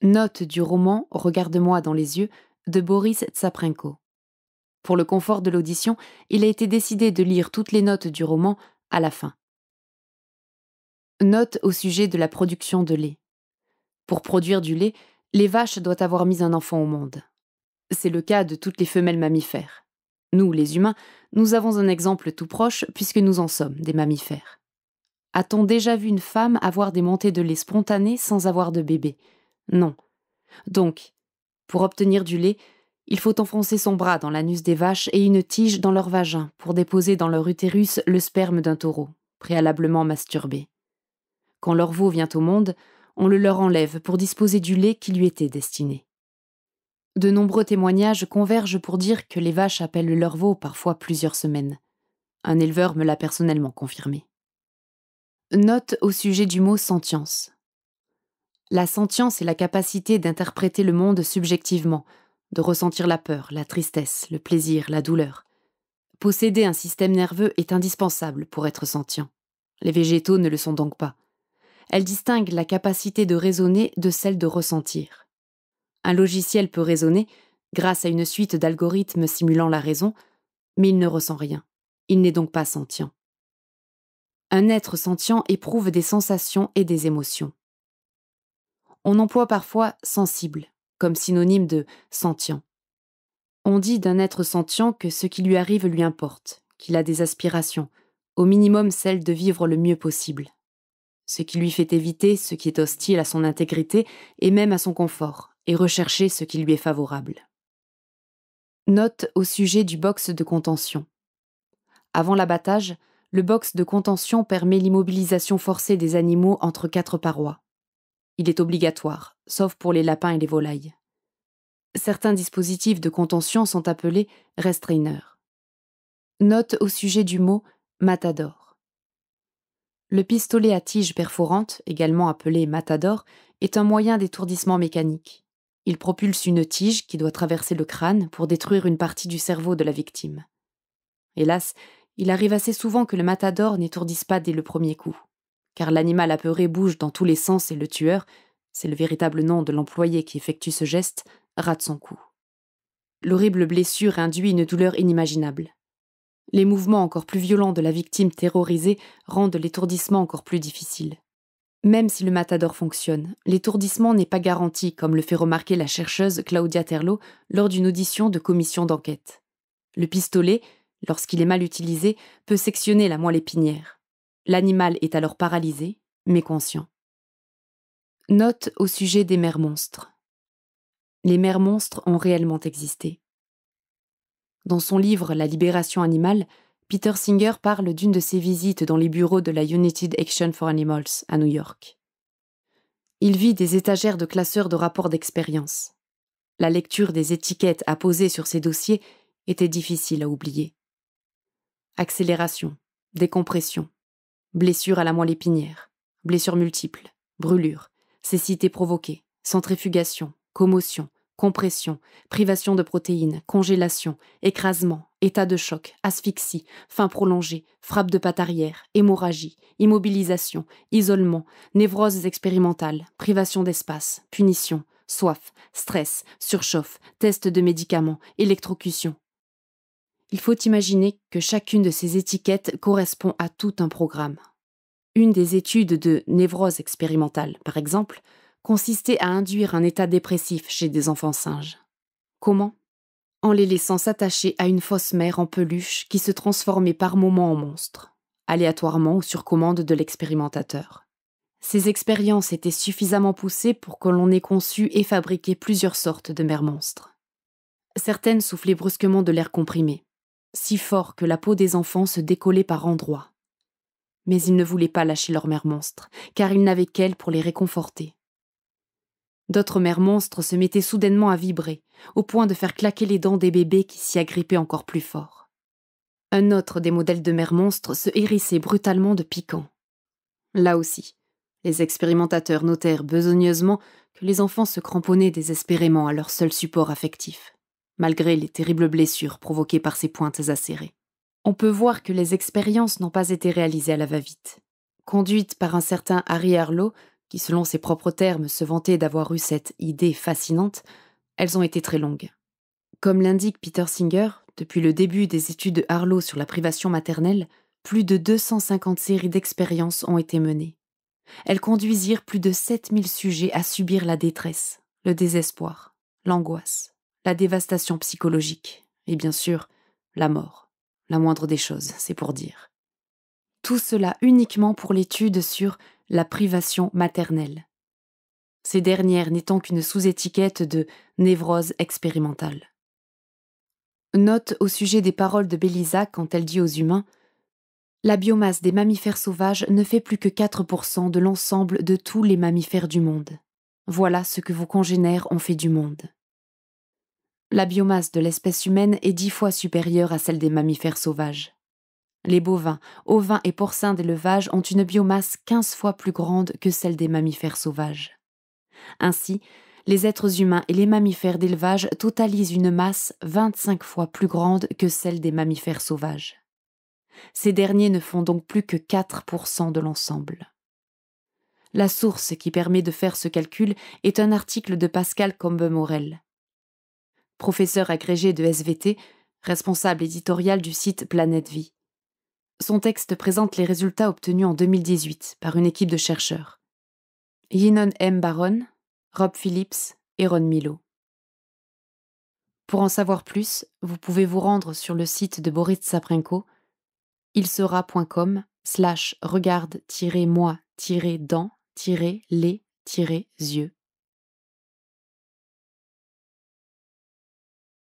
Note du roman Regarde-moi dans les yeux de Boris Tsaprenko. Pour le confort de l'audition, il a été décidé de lire toutes les notes du roman à la fin. Note au sujet de la production de lait. Pour produire du lait, les vaches doivent avoir mis un enfant au monde. C'est le cas de toutes les femelles mammifères. Nous, les humains, nous avons un exemple tout proche puisque nous en sommes des mammifères. A-t-on déjà vu une femme avoir des montées de lait spontanées sans avoir de bébé ? Non. Donc, pour obtenir du lait, il faut enfoncer son bras dans l'anus des vaches et une tige dans leur vagin pour déposer dans leur utérus le sperme d'un taureau, préalablement masturbé. Quand leur veau vient au monde, on le leur enlève pour disposer du lait qui lui était destiné. De nombreux témoignages convergent pour dire que les vaches appellent leur veau parfois plusieurs semaines. Un éleveur me l'a personnellement confirmé. Note au sujet du mot sentience. La sentience est la capacité d'interpréter le monde subjectivement, de ressentir la peur, la tristesse, le plaisir, la douleur. Posséder un système nerveux est indispensable pour être sentient. Les végétaux ne le sont donc pas. Elle distingue la capacité de raisonner de celle de ressentir. Un logiciel peut raisonner, grâce à une suite d'algorithmes simulant la raison, mais il ne ressent rien. Il n'est donc pas sentient. Un être sentient éprouve des sensations et des émotions. On emploie parfois « sensible » comme synonyme de « sentient ». On dit d'un être sentient que ce qui lui arrive lui importe, qu'il a des aspirations, au minimum celle de vivre le mieux possible. Ce qui lui fait éviter ce qui est hostile à son intégrité et même à son confort, et rechercher ce qui lui est favorable. Note au sujet du box de contention. Avant l'abattage, le box de contention permet l'immobilisation forcée des animaux entre 4 parois. Il est obligatoire, sauf pour les lapins et les volailles. Certains dispositifs de contention sont appelés restrainers. Note au sujet du mot matador. Le pistolet à tige perforante, également appelé matador, est un moyen d'étourdissement mécanique. Il propulse une tige qui doit traverser le crâne pour détruire une partie du cerveau de la victime. Hélas, il arrive assez souvent que le matador n'étourdisse pas dès le premier coup, car l'animal apeuré bouge dans tous les sens et le tueur, c'est le véritable nom de l'employé qui effectue ce geste, rate son coup. L'horrible blessure induit une douleur inimaginable. Les mouvements encore plus violents de la victime terrorisée rendent l'étourdissement encore plus difficile. Même si le matador fonctionne, l'étourdissement n'est pas garanti, comme le fait remarquer la chercheuse Claudia Terlo lors d'une audition de commission d'enquête. Le pistolet, lorsqu'il est mal utilisé, peut sectionner la moelle épinière. L'animal est alors paralysé, mais conscient. Note au sujet des mères monstres. Les mères monstres ont réellement existé. Dans son livre « La libération animale », Peter Singer parle d'une de ses visites dans les bureaux de la United Action for Animals à New York. Il vit des étagères de classeurs de rapports d'expérience. La lecture des étiquettes apposées sur ces dossiers était difficile à oublier. Accélération, décompression, blessure à la moelle épinière, blessures multiples, brûlures, cécité provoquée, centrifugation, commotion, compression, privation de protéines, congélation, écrasement, état de choc, asphyxie, faim prolongée, frappe de patte arrière, hémorragie, immobilisation, isolement, névroses expérimentales, privation d'espace, punition, soif, stress, surchauffe, test de médicaments, électrocution. Il faut imaginer que chacune de ces étiquettes correspond à tout un programme. Une des études de névrose expérimentale, par exemple, consistait à induire un état dépressif chez des enfants singes. Comment ? En les laissant s'attacher à une fausse mère en peluche qui se transformait par moments en monstre, aléatoirement ou sur commande de l'expérimentateur. Ces expériences étaient suffisamment poussées pour que l'on ait conçu et fabriqué plusieurs sortes de mères monstres. Certaines soufflaient brusquement de l'air comprimé, si fort que la peau des enfants se décollait par endroits. Mais ils ne voulaient pas lâcher leur mère monstre, car ils n'avaient qu'elle pour les réconforter. D'autres mères monstres se mettaient soudainement à vibrer, au point de faire claquer les dents des bébés qui s'y agrippaient encore plus fort. Un autre des modèles de mères monstres se hérissait brutalement de piquant. Là aussi, les expérimentateurs notèrent besogneusement que les enfants se cramponnaient désespérément à leur seul support affectif, malgré les terribles blessures provoquées par ces pointes acérées. On peut voir que les expériences n'ont pas été réalisées à la va-vite. Conduites par un certain Harry Harlow, qui selon ses propres termes se vantait d'avoir eu cette idée fascinante, elles ont été très longues. Comme l'indique Peter Singer, depuis le début des études de Harlow sur la privation maternelle, plus de 250 séries d'expériences ont été menées. Elles conduisirent plus de 7000 sujets à subir la détresse, le désespoir, l'angoisse, la dévastation psychologique et bien sûr, la mort. La moindre des choses, c'est pour dire. Tout cela uniquement pour l'étude sur la privation maternelle. Ces dernières n'étant qu'une sous-étiquette de névrose expérimentale. Note au sujet des paroles de Bélisa quand elle dit aux humains « La biomasse des mammifères sauvages ne fait plus que 4% de l'ensemble de tous les mammifères du monde. Voilà ce que vos congénères ont fait du monde. » La biomasse de l'espèce humaine est 10 fois supérieure à celle des mammifères sauvages. Les bovins, ovins et porcins d'élevage ont une biomasse 15 fois plus grande que celle des mammifères sauvages. Ainsi, les êtres humains et les mammifères d'élevage totalisent une masse 25 fois plus grande que celle des mammifères sauvages. Ces derniers ne font donc plus que 4% de l'ensemble. La source qui permet de faire ce calcul est un article de Pascal Combe-Morel. Professeur agrégé de SVT, responsable éditorial du site Planète Vie. Son texte présente les résultats obtenus en 2018 par une équipe de chercheurs. Yinon M. Baron, Rob Phillips et Ron Milo. Pour en savoir plus, vous pouvez vous rendre sur le site de Boris Saprenko, ilsera.com/regarde-moi-dans-les-yeux